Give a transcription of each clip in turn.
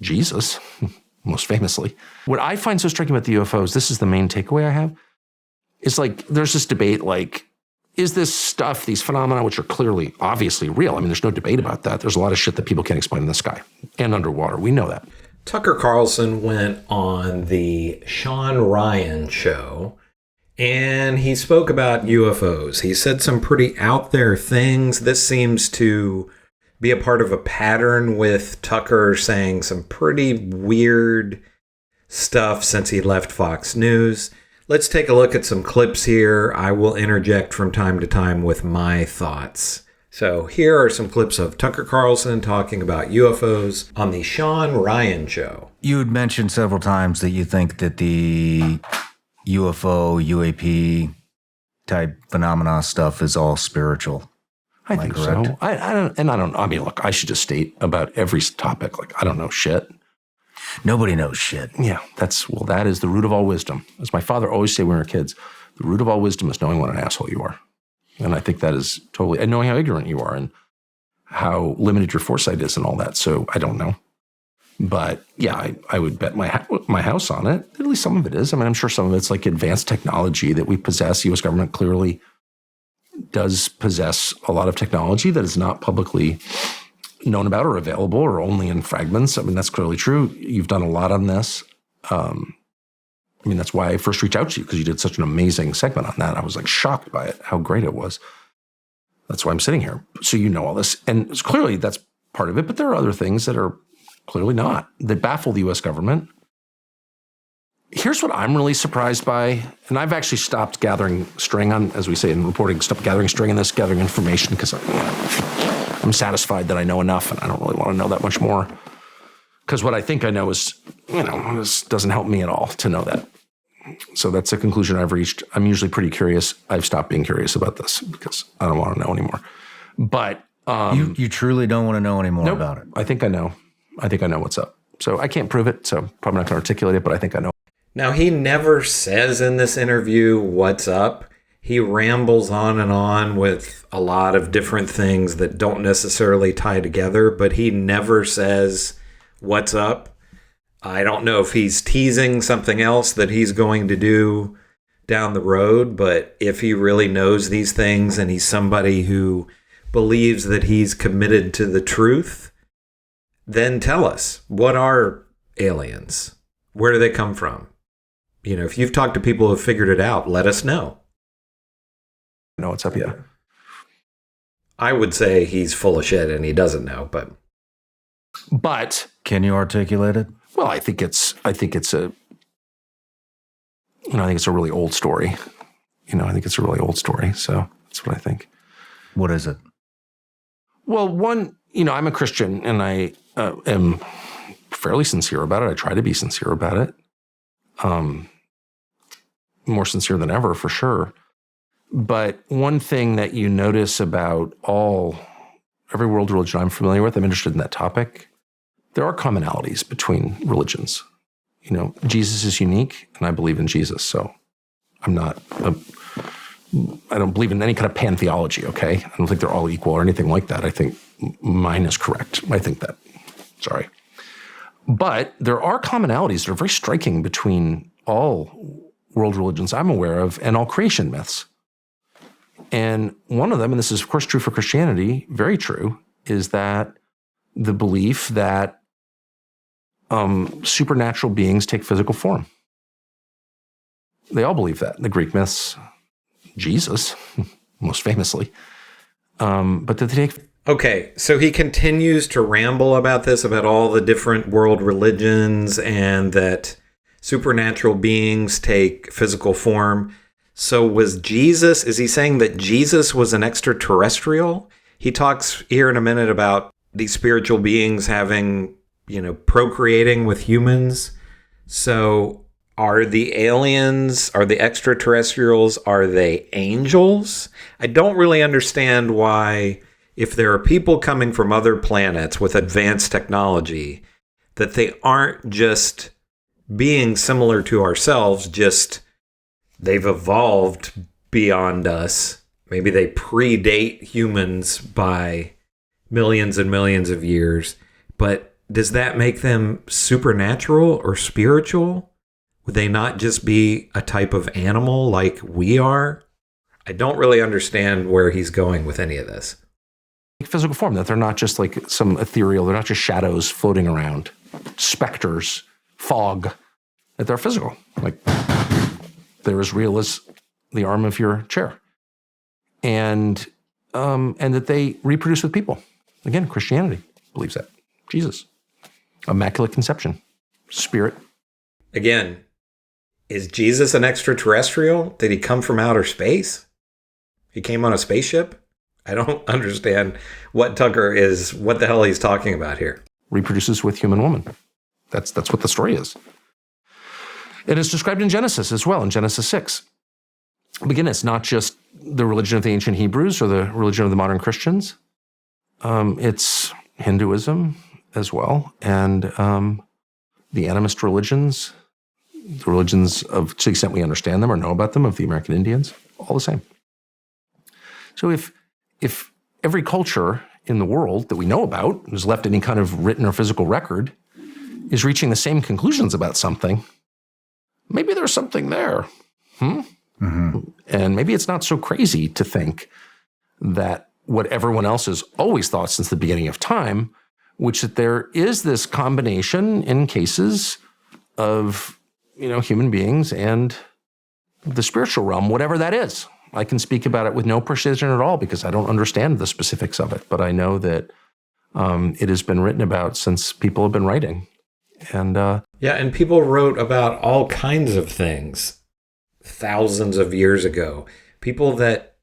Jesus, most famously. What I find so striking about the UFOs, this is the main takeaway I have, is like there's this debate like, is this stuff, these phenomena, which are clearly, obviously real? I mean, there's no debate about that. There's a lot of shit that people can't explain in the sky and underwater. We know that. Tucker Carlson went on the Sean Ryan show, and he spoke about UFOs. He said some pretty out there things. This seems to be a part of a pattern with Tucker saying some pretty weird stuff since he left Fox News. Let's take a look at some clips here. I will interject from time to time with my thoughts. So here are some clips of Tucker Carlson talking about UFOs on the Sean Ryan show. You had mentioned several times that you think that the UFO, UAP type phenomena stuff is all spiritual. I think so. I don't. I mean, look, I should just state about every topic. Like, I don't know shit. Nobody knows shit. Yeah, that is the root of all wisdom. As my father always said when we were kids, the root of all wisdom is knowing what an asshole you are. And I think that is totally, and knowing how ignorant you are and how limited your foresight is and all that. So I don't know. But yeah, I would bet my house on it. At least some of it is. I mean, I'm sure some of it's like advanced technology that we possess. The U.S. government clearly does possess a lot of technology that is not publicly known about or available or only in fragments. I mean, that's clearly true. You've done a lot on this. I mean, that's why I first reached out to you, because you did such an amazing segment on that. I was like shocked by it, how great it was. That's why I'm sitting here. So you know all this. And it's clearly that's part of it, but there are other things that are clearly not, that baffle the U.S. government. Here's what I'm really surprised by, and I've actually stopped gathering string on, as we say in reporting, stopped gathering string in this, gathering information, because I'm satisfied that I know enough, and I don't really want to know that much more. Because what I think I know is, this doesn't help me at all to know that. So that's a conclusion I've reached. I'm usually pretty curious. I've stopped being curious about this because I don't want to know anymore. But you truly don't want to know anymore about it. I think I know. I think I know what's up. So I can't prove it, so probably not going to articulate it, but I think I know. Now, he never says in this interview what's up. He rambles on and on with a lot of different things that don't necessarily tie together, but he never says what's up. I don't know if he's teasing something else that he's going to do down the road, but if he really knows these things and he's somebody who believes that he's committed to the truth, then tell us, what are aliens? Where do they come from? If you've talked to people who have figured it out, let us know. Know what's up yet? I would say he's full of shit and he doesn't know, but can you articulate it? Well, I think it's a really old story. I think it's a really old story. So that's what I think. What is it? Well, one, I'm a Christian and I am fairly sincere about it. I try to be sincere about it. More sincere than ever, for sure. But one thing that you notice about every world religion I'm familiar with, I'm interested in that topic, there are commonalities between religions. Jesus is unique, and I believe in Jesus, so I don't believe in any kind of pantheology, okay? I don't think they're all equal or anything like that. I think mine is correct. I think that. Sorry. But there are commonalities that are very striking between all world religions I'm aware of and all creation myths. And one of them, and this is of course true for Christianity, very true, is that the belief that supernatural beings take physical form. They all believe that. The Greek myths, Jesus, most famously. But that they take... Okay, so he continues to ramble about this, about all the different world religions and that supernatural beings take physical form. So is he saying that Jesus was an extraterrestrial? He talks here in a minute about these spiritual beings having, procreating with humans. So are the aliens, are the extraterrestrials, are they angels? I don't really understand why, if there are people coming from other planets with advanced technology, that they aren't just being similar to ourselves, just they've evolved beyond us. Maybe they predate humans by millions and millions of years, but does that make them supernatural or spiritual? Would they not just be a type of animal like we are? I don't really understand where he's going with any of this. Physical form, that they're not just like some ethereal, they're not just shadows floating around, specters, fog, that they're physical. Like they're as real as the arm of your chair. And that they reproduce with people. Again, Christianity believes that. Jesus. Immaculate conception. Spirit. Again, is Jesus an extraterrestrial? Did he come from outer space? He came on a spaceship? I don't understand what the hell he's talking about here. Reproduces with human woman. That's what the story is. And it's described in Genesis as well, in Genesis 6. But again, it's not just the religion of the ancient Hebrews or the religion of the modern Christians. It's Hinduism as well, and the animist religions, the religions of, to the extent we understand them or know about them, of the American Indians, all the same. So if every culture in the world that we know about, who's left any kind of written or physical record, is reaching the same conclusions about something, maybe there's something there. Mm-hmm. And maybe it's not so crazy to think that what everyone else has always thought since the beginning of time, which that there is this combination in cases of, human beings and the spiritual realm, whatever that is. I can speak about it with no precision at all because I don't understand the specifics of it, but I know that it has been written about since people have been writing. And and people wrote about all kinds of things thousands of years ago. People that,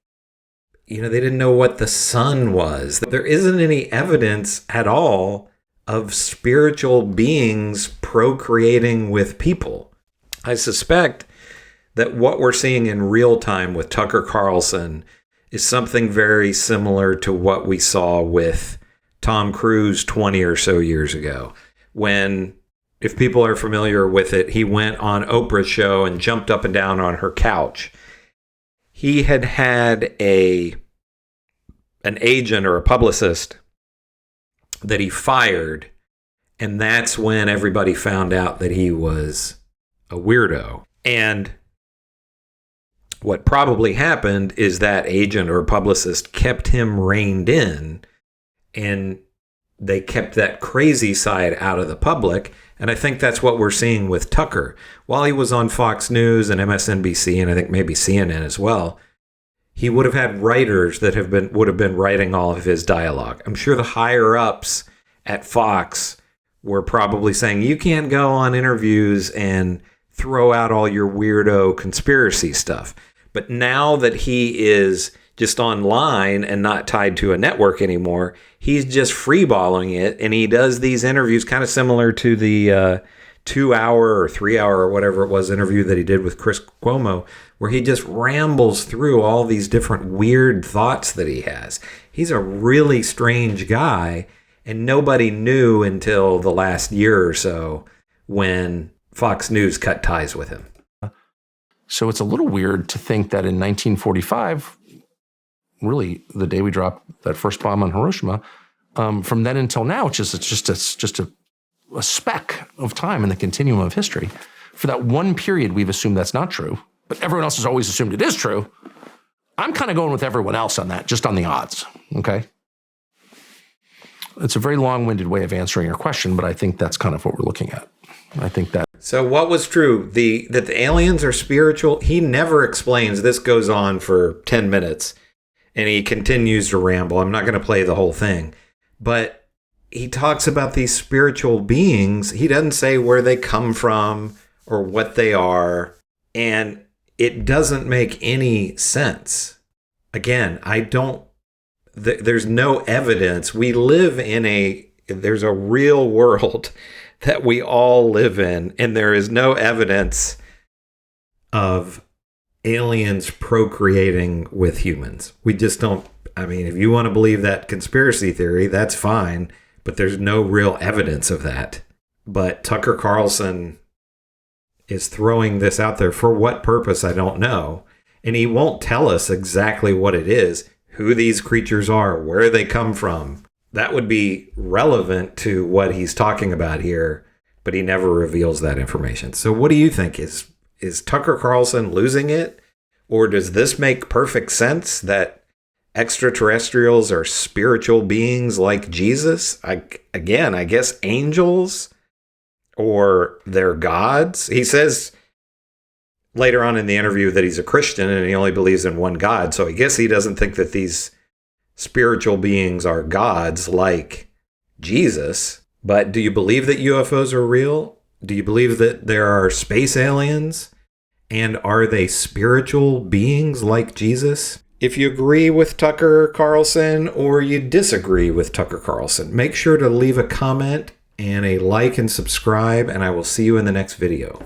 they didn't know what the sun was. There isn't any evidence at all of spiritual beings procreating with people. I suspect that what we're seeing in real time with Tucker Carlson is something very similar to what we saw with Tom Cruise 20 or so years ago, when, if people are familiar with it, he went on Oprah's show and jumped up and down on her couch. He had an agent or a publicist that he fired, and that's when everybody found out that he was a weirdo. And what probably happened is that agent or publicist kept him reined in, and they kept that crazy side out of the public. And I think that's what we're seeing with Tucker. While he was on Fox News and MSNBC, and I think maybe CNN as well, he would have had writers that would have been writing all of his dialogue. I'm sure the higher ups at Fox were probably saying, you can't go on interviews and throw out all your weirdo conspiracy stuff. But now that he is just online and not tied to a network anymore, he's just freeballing it. And he does these interviews kind of similar to the 2-hour or 3-hour or whatever it was interview that he did with Chris Cuomo, where he just rambles through all these different weird thoughts that he has. He's a really strange guy, and nobody knew until the last year or so when Fox News cut ties with him. so it's a little weird to think that in 1945, really the day we dropped that first bomb on Hiroshima, from then until now, it's just a speck of time in the continuum of history. For that one period, we've assumed that's not true, but everyone else has always assumed it is true. I'm kind of going with everyone else on that, just on the odds, okay? It's a very long-winded way of answering your question, but I think that's kind of what we're looking at. I think that. So what was true? That the aliens are spiritual? He never explains. This goes on for 10 minutes, and he continues to ramble. I'm not going to play the whole thing, but he talks about these spiritual beings. He doesn't say where they come from or what they are, and it doesn't make any sense. Again, there's no evidence. We live there's a real world that we all live in, and there is no evidence of aliens procreating with humans. We just don't. I mean, if you want to believe that conspiracy theory, that's fine, but there's no real evidence of that. But Tucker Carlson is throwing this out there. For what purpose, I don't know. And he won't tell us exactly what it is, who these creatures are, where they come from. that would be relevant to what he's talking about here, but he never reveals that information. So what do you think? Is Tucker Carlson losing it? Or does this make perfect sense that extraterrestrials are spiritual beings like Jesus? I guess angels, or they're gods. He says later on in the interview that he's a Christian and he only believes in one God. So I guess he doesn't think that these spiritual beings are gods like Jesus. But do you believe that UFOs are real? Do you believe that there are space aliens? And are they spiritual beings like Jesus? If you agree with Tucker Carlson or you disagree with Tucker Carlson, make sure to leave a comment and a like and subscribe, and I will see you in the next video.